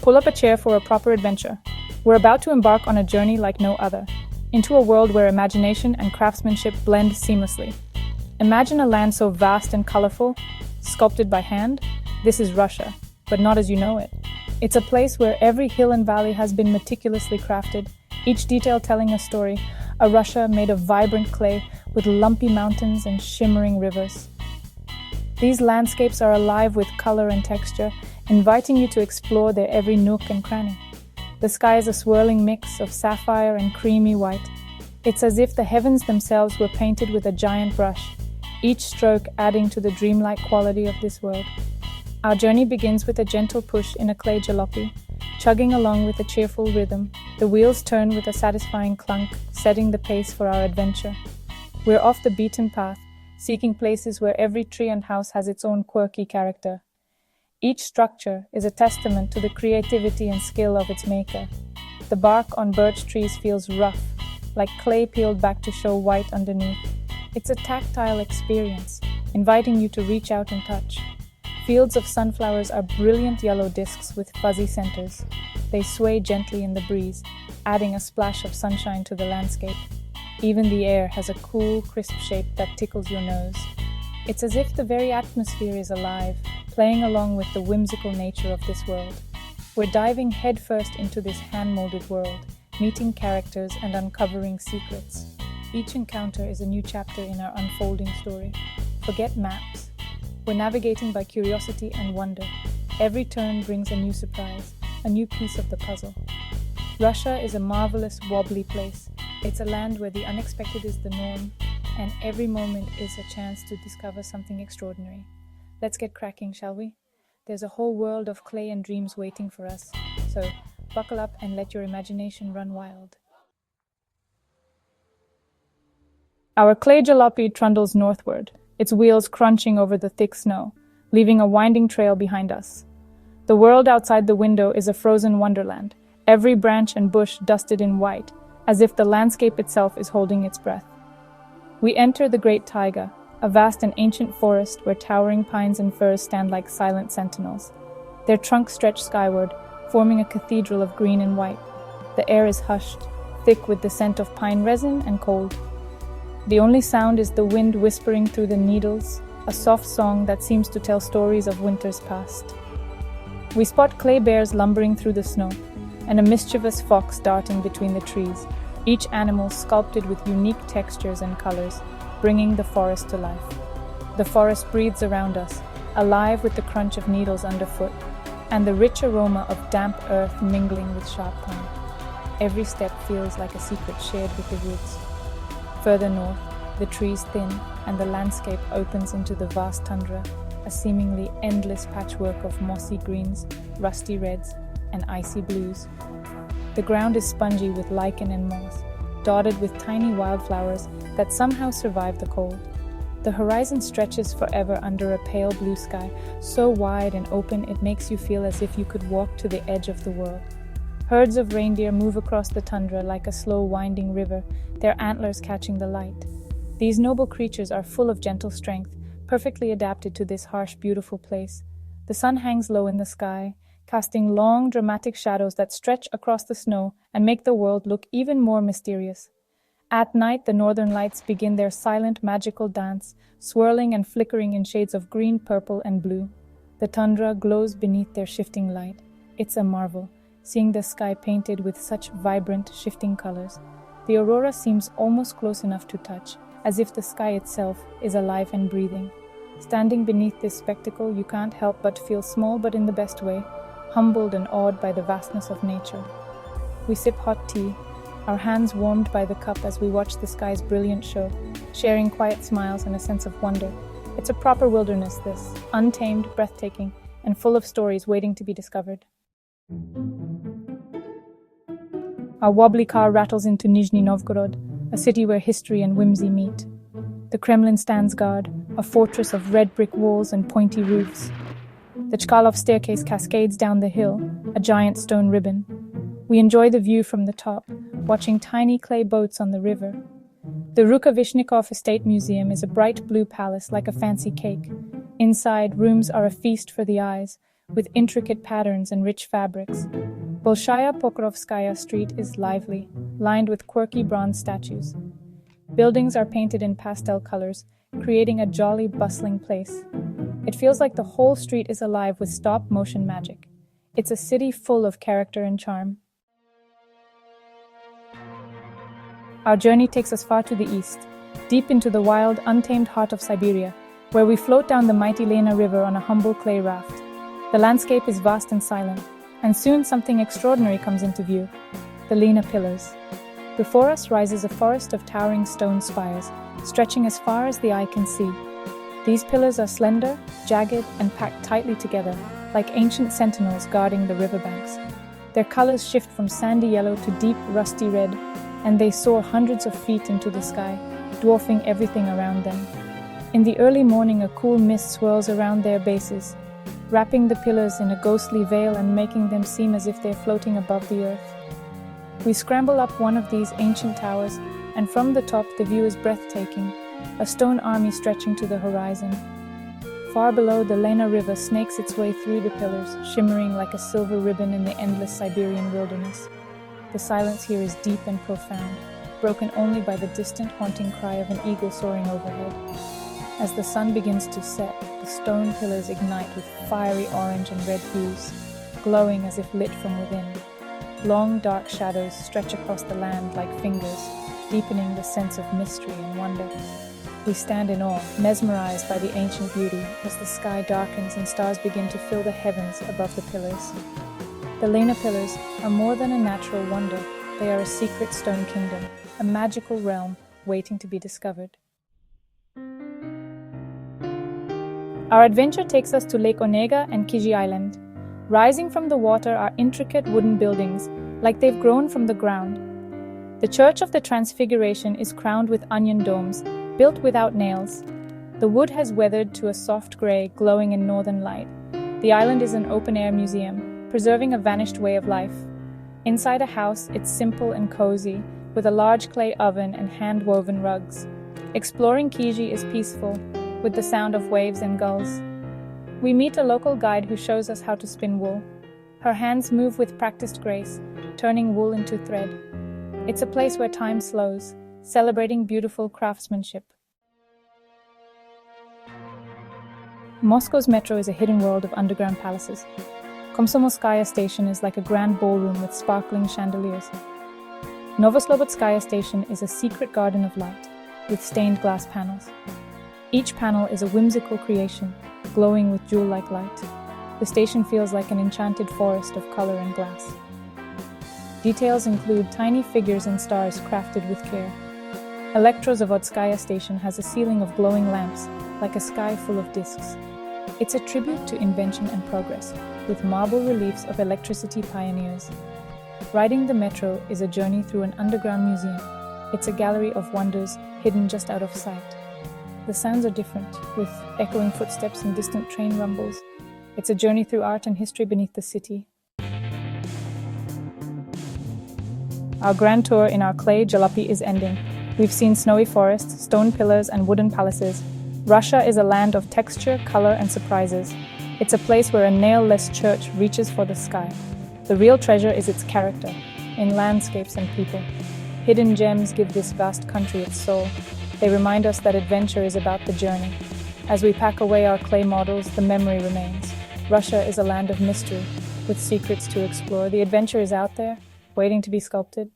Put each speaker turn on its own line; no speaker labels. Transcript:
Pull up a chair for a proper adventure. We're about to embark on a journey like no other, into a world where imagination and craftsmanship blend seamlessly. Imagine a land so vast and colorful, sculpted by hand. This is Russia, but not as you know it. It's a place where every hill and valley has been meticulously crafted, each detail telling a story, a Russia made of vibrant clay with lumpy mountains and shimmering rivers. These landscapes are alive with color and texture, inviting you to explore their every nook and cranny. The sky is a swirling mix of sapphire and creamy white. It's as if the heavens themselves were painted with a giant brush, each stroke adding to the dreamlike quality of this world. Our journey begins with a gentle push in a clay jalopy, chugging along with a cheerful rhythm. The wheels turn with a satisfying clunk, setting the pace for our adventure. We're off the beaten path, seeking places where every tree and house has its own quirky character. Each structure is a testament to the creativity and skill of its maker. The bark on birch trees feels rough, like clay peeled back to show white underneath. It's a tactile experience, inviting you to reach out and touch. Fields of sunflowers are brilliant yellow discs with fuzzy centers. They sway gently in the breeze, adding a splash of sunshine to the landscape. Even the air has a cool, crisp shape that tickles your nose. It's as if the very atmosphere is alive, playing along with the whimsical nature of this world. We're diving headfirst into this hand-molded world, meeting characters and uncovering secrets. Each encounter is a new chapter in our unfolding story. Forget maps. We're navigating by curiosity and wonder. Every turn brings a new surprise, a new piece of the puzzle. Russia is a marvelous, wobbly place. It's a land where the unexpected is the norm, and every moment is a chance to discover something extraordinary. Let's get cracking, shall we? There's a whole world of clay and dreams waiting for us, so buckle up and let your imagination run wild. Our clay jalopy trundles northward, its wheels crunching over the thick snow, leaving a winding trail behind us. The world outside the window is a frozen wonderland, every branch and bush dusted in white, as if the landscape itself is holding its breath. We enter the Great Taiga, a vast and ancient forest where towering pines and firs stand like silent sentinels. Their trunks stretch skyward, forming a cathedral of green and white. The air is hushed, thick with the scent of pine resin and cold. The only sound is the wind whispering through the needles, a soft song that seems to tell stories of winters past. We spot clay bears lumbering through the snow, and a mischievous fox darting between the trees, each animal sculpted with unique textures and colors, bringing the forest to life. The forest breathes around us, alive with the crunch of needles underfoot, and the rich aroma of damp earth mingling with sharp pine. Every step feels like a secret shared with the woods. Further north, the trees thin, and the landscape opens into the vast tundra, a seemingly endless patchwork of mossy greens, rusty reds, and icy blues. The ground is spongy with lichen and moss, dotted with tiny wildflowers that somehow survive the cold. The horizon stretches forever under a pale blue sky, so wide and open it makes you feel as if you could walk to the edge of the world. Herds of reindeer move across the tundra like a slow winding river, their antlers catching the light. These noble creatures are full of gentle strength, perfectly adapted to this harsh, beautiful place. The sun hangs low in the sky, casting long, dramatic shadows that stretch across the snow and make the world look even more mysterious. At night, the northern lights begin their silent, magical dance, swirling and flickering in shades of green, purple, and blue. The tundra glows beneath their shifting light. It's a marvel, seeing the sky painted with such vibrant, shifting colors. The aurora seems almost close enough to touch, as if the sky itself is alive and breathing. Standing beneath this spectacle, you can't help but feel small, but in the best way, humbled and awed by the vastness of nature. We sip hot tea, our hands warmed by the cup as we watch the sky's brilliant show, sharing quiet smiles and a sense of wonder. It's a proper wilderness, this, untamed, breathtaking, and full of stories waiting to be discovered. Our wobbly car rattles into Nizhny Novgorod, a city where history and whimsy meet. The Kremlin stands guard, a fortress of red brick walls and pointy roofs. The Chkalov staircase cascades down the hill, a giant stone ribbon. We enjoy the view from the top, watching tiny clay boats on the river. The Rukavishnikov Estate Museum is a bright blue palace like a fancy cake. Inside, rooms are a feast for the eyes, with intricate patterns and rich fabrics. Bolshaya Pokrovskaya Street is lively, lined with quirky bronze statues. Buildings are painted in pastel colors, creating a jolly, bustling place. It feels like the whole street is alive with stop-motion magic. It's a city full of character and charm. Our journey takes us far to the east, deep into the wild, untamed heart of Siberia, where we float down the mighty Lena River on a humble clay raft. The landscape is vast and silent, and soon something extraordinary comes into view: the Lena Pillars. Before us rises a forest of towering stone spires, stretching as far as the eye can see. These pillars are slender, jagged, and packed tightly together, like ancient sentinels guarding the riverbanks. Their colors shift from sandy yellow to deep, rusty red, and they soar hundreds of feet into the sky, dwarfing everything around them. In the early morning, a cool mist swirls around their bases, wrapping the pillars in a ghostly veil and making them seem as if they're floating above the earth. We scramble up one of these ancient towers, and from the top the view is breathtaking, a stone army stretching to the horizon. Far below, the Lena River snakes its way through the pillars, shimmering like a silver ribbon in the endless Siberian wilderness. The silence here is deep and profound, broken only by the distant haunting cry of an eagle soaring overhead. As the sun begins to set, the stone pillars ignite with fiery orange and red hues, glowing as if lit from within. Long, dark shadows stretch across the land like fingers, deepening the sense of mystery and wonder. We stand in awe, mesmerized by the ancient beauty, as the sky darkens and stars begin to fill the heavens above the pillars. The Lena Pillars are more than a natural wonder. They are a secret stone kingdom, a magical realm waiting to be discovered. Our adventure takes us to Lake Onega and Kiji Island. Rising from the water are intricate wooden buildings, like they've grown from the ground. The Church of the Transfiguration is crowned with onion domes, built without nails. The wood has weathered to a soft gray, glowing in northern light. The island is an open-air museum, preserving a vanished way of life. Inside a house, it's simple and cozy, with a large clay oven and hand-woven rugs. Exploring Kiji is peaceful, with the sound of waves and gulls. We meet a local guide who shows us how to spin wool. Her hands move with practiced grace, turning wool into thread. It's a place where time slows, celebrating beautiful craftsmanship. Moscow's metro is a hidden world of underground palaces. Komsomolskaya Station is like a grand ballroom with sparkling chandeliers. Novoslobodskaya Station is a secret garden of light, with stained glass panels. Each panel is a whimsical creation, glowing with jewel-like light. The station feels like an enchanted forest of color and glass. Details include tiny figures and stars crafted with care. Elektrozavodskaya Station has a ceiling of glowing lamps, like a sky full of discs. It's a tribute to invention and progress, with marble reliefs of electricity pioneers. Riding the metro is a journey through an underground museum. It's a gallery of wonders hidden just out of sight. The sounds are different, with echoing footsteps and distant train rumbles. It's a journey through art and history beneath the city. Our grand tour in our clay jalopy is ending. We've seen snowy forests, stone pillars, and wooden palaces. Russia is a land of texture, color, and surprises. It's a place where a nail-less church reaches for the sky. The real treasure is its character, in landscapes and people. Hidden gems give this vast country its soul. They remind us that adventure is about the journey. As we pack away our clay models, the memory remains. Russia is a land of mystery, with secrets to explore. The adventure is out there, waiting to be sculpted.